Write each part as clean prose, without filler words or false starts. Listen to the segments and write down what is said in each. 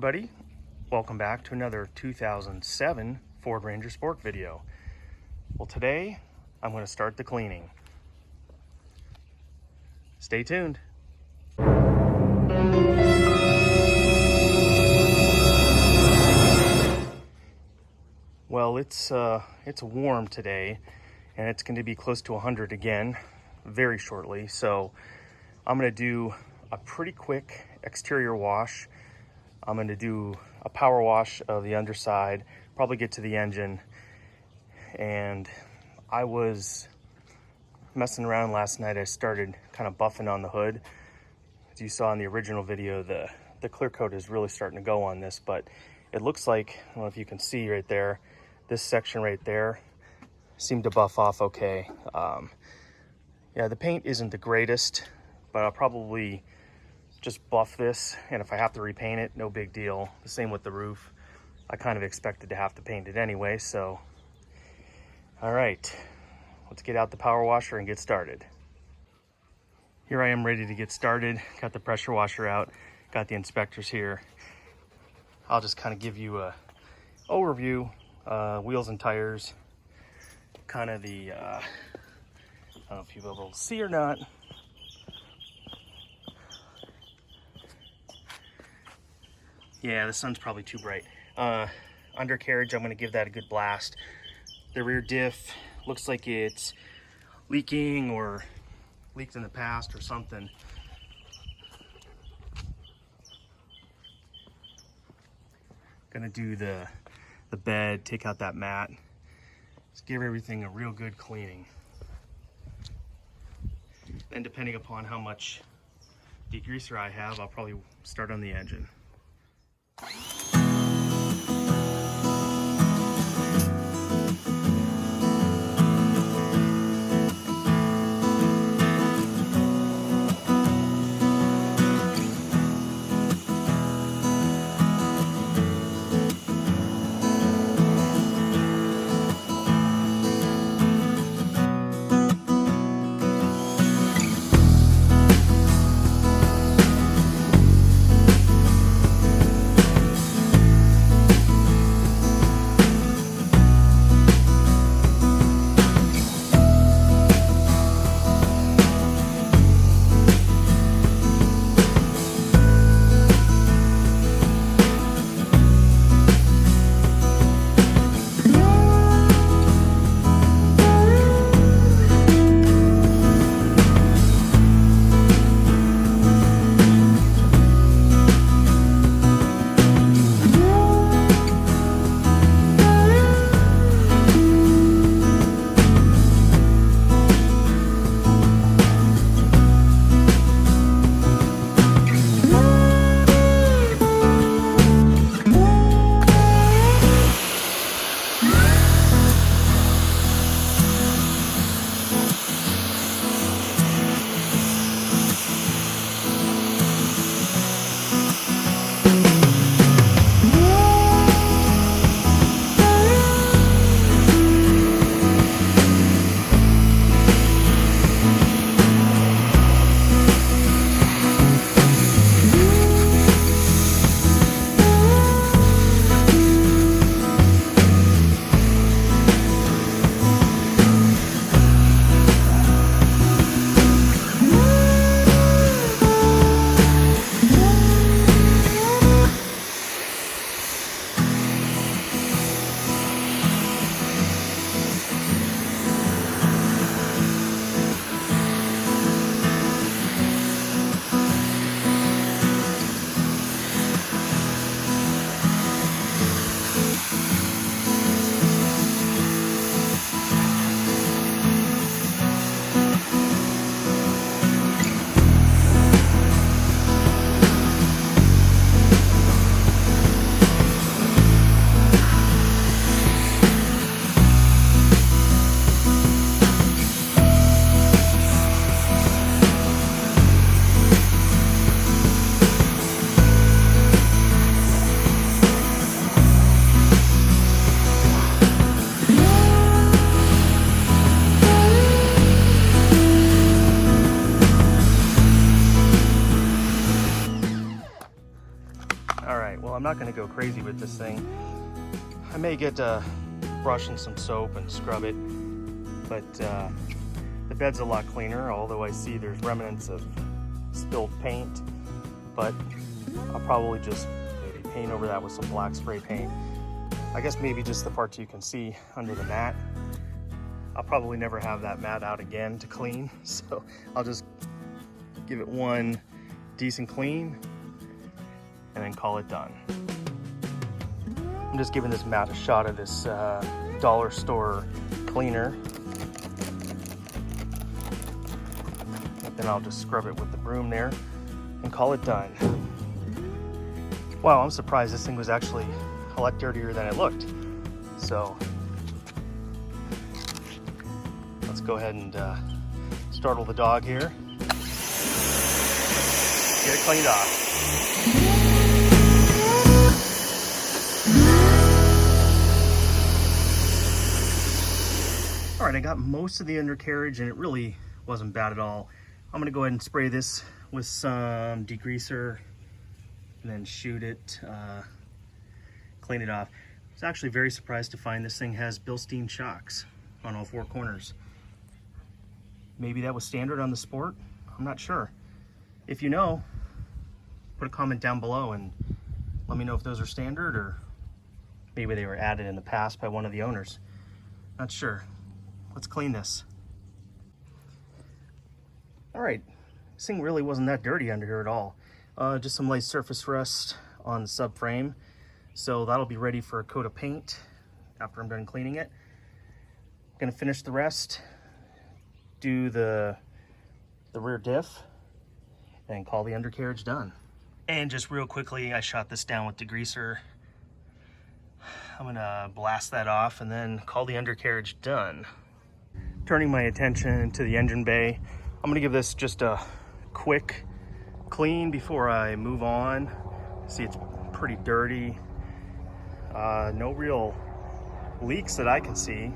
everybody, welcome back to another 2007 Ford Ranger Sport video. Well, today I'm going to start the cleaning. Stay tuned. Well, it's warm today, and it's going to be close to 100 again very shortly, so I'm going to do a pretty quick exterior wash. I'm going to do a power wash of the underside, probably get to the engine. And I was messing around last night. I started kind of buffing on the hood. As you saw in the original video, the clear coat is really starting to go on this, but it looks like, I don't know if you can see right there, this section right there seemed to buff off okay. Yeah, the paint isn't the greatest, but I'll probably just buff this, and if I have to repaint it, no big deal. The same with the roof. I kind of expected to have to paint it anyway, so. All right, let's get out the power washer and get started. Here I am ready to get started. Got the pressure washer out, got the inspectors here. I'll just kind of give you a overview, wheels and tires, kind of the, I don't know if you'll be able to see or not. Yeah, the sun's probably too bright. Undercarriage, I'm going to give that a good blast. The rear diff looks like it's leaking or leaked in the past or something. Gonna do the bed, take out that mat. Just give everything a real good cleaning. Then depending upon how much degreaser I have, I'll probably start on the engine. I'm not going to go crazy with this thing. I may get a brush and some soap and scrub it, but the bed's a lot cleaner, although I see there's remnants of spilled paint, but I'll probably just maybe paint over that with some black spray paint. I guess maybe just the parts you can see under the mat. I'll probably never have that mat out again to clean, so I'll just give it one decent clean and then call it done. I'm just giving this mat a shot of this dollar store cleaner. And then I'll just scrub it with the broom there and call it done. Wow, I'm surprised this thing was actually a lot dirtier than it looked. So let's go ahead and startle the dog here. Get it cleaned off. All right, I got most of the undercarriage and it really wasn't bad at all. I'm gonna go ahead and spray this with some degreaser and then shoot it, clean it off. I was actually very surprised to find this thing has Bilstein shocks on all four corners. Maybe that was standard on the Sport, I'm not sure. If you know, put a comment down below and let me know if those are standard or maybe they were added in the past by one of the owners. Not sure. Let's clean this. All right, this thing really wasn't that dirty under here at all. Just some light surface rust on the subframe. So that'll be ready for a coat of paint after I'm done cleaning it. I'm gonna finish the rest, do the rear diff, and call the undercarriage done. And just real quickly, I shot this down with degreaser. I'm gonna blast that off and then call the undercarriage done. Turning my attention to the engine bay, I'm gonna give this just a quick clean before I move on. See, it's pretty dirty. No real leaks that I can see.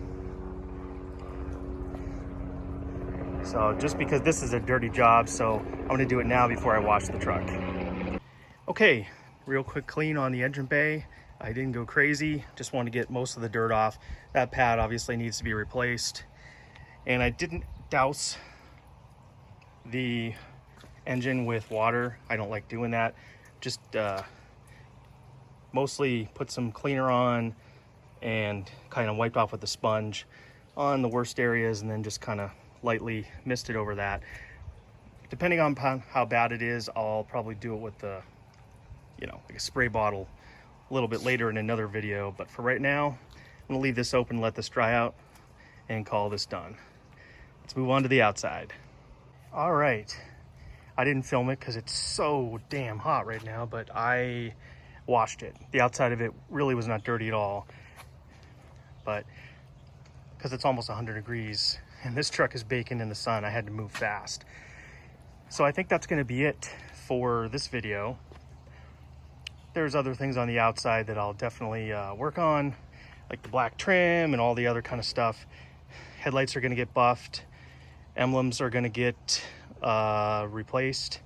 So just because this is a dirty job, so I'm gonna do it now before I wash the truck. Okay, real quick clean on the engine bay. I didn't go crazy, just wanted to get most of the dirt off. That pad obviously needs to be replaced. And I didn't douse the engine with water. I don't like doing that. Just mostly put some cleaner on and kind of wiped off with a sponge on the worst areas and then just kind of lightly misted over that. Depending on how bad it is, I'll probably do it with the, like a spray bottle a little bit later in another video. But for right now, I'm gonna leave this open, let this dry out and call this done. Let's move on to the outside. All right, I didn't film it because it's so damn hot right now, but I washed it. The outside of it really was not dirty at all, but because it's almost 100 degrees and this truck is baking in the sun, I had to move fast. So I think that's gonna be it for this video. There's other things on the outside that I'll definitely work on, like the black trim and all the other kind of stuff. Headlights are gonna get buffed. Emblems are gonna get replaced.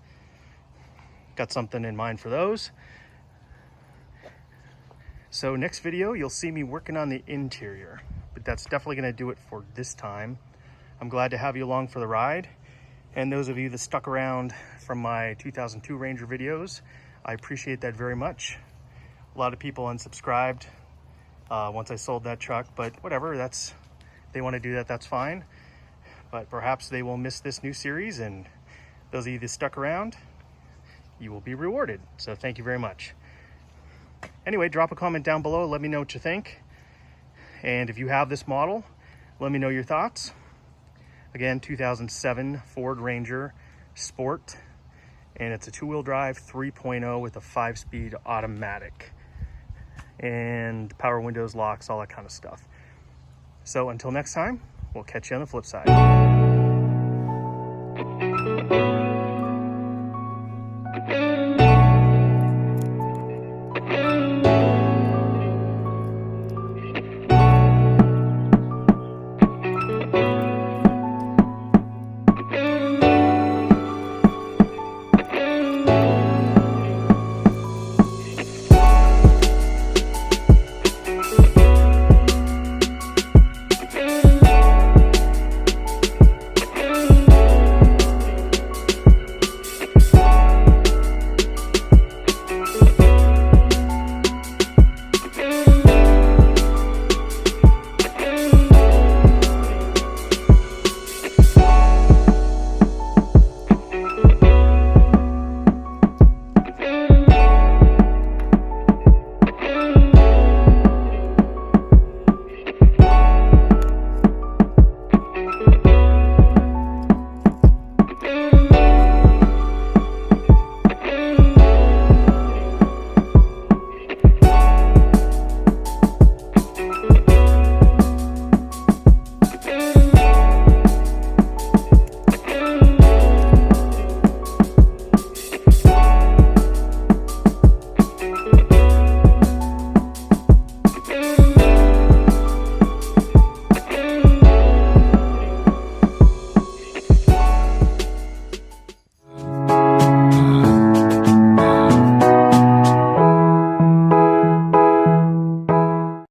Got something in mind for those. So next video, you'll see me working on the interior, but that's definitely gonna do it for this time. I'm glad to have you along for the ride. And those of you that stuck around from my 2002 Ranger videos, I appreciate that very much. A lot of people unsubscribed once I sold that truck, but whatever, they wanna do that, that's fine. But perhaps they will miss this new series, and those of you that stuck around, you will be rewarded. So thank you very much. Anyway, drop a comment down below, let me know what you think. And if you have this model, let me know your thoughts. Again, 2007 Ford Ranger Sport, and it's a two-wheel drive 3.0 with a 5-speed automatic. And power windows, locks, all that kind of stuff. So until next time, we'll catch you on the flip side.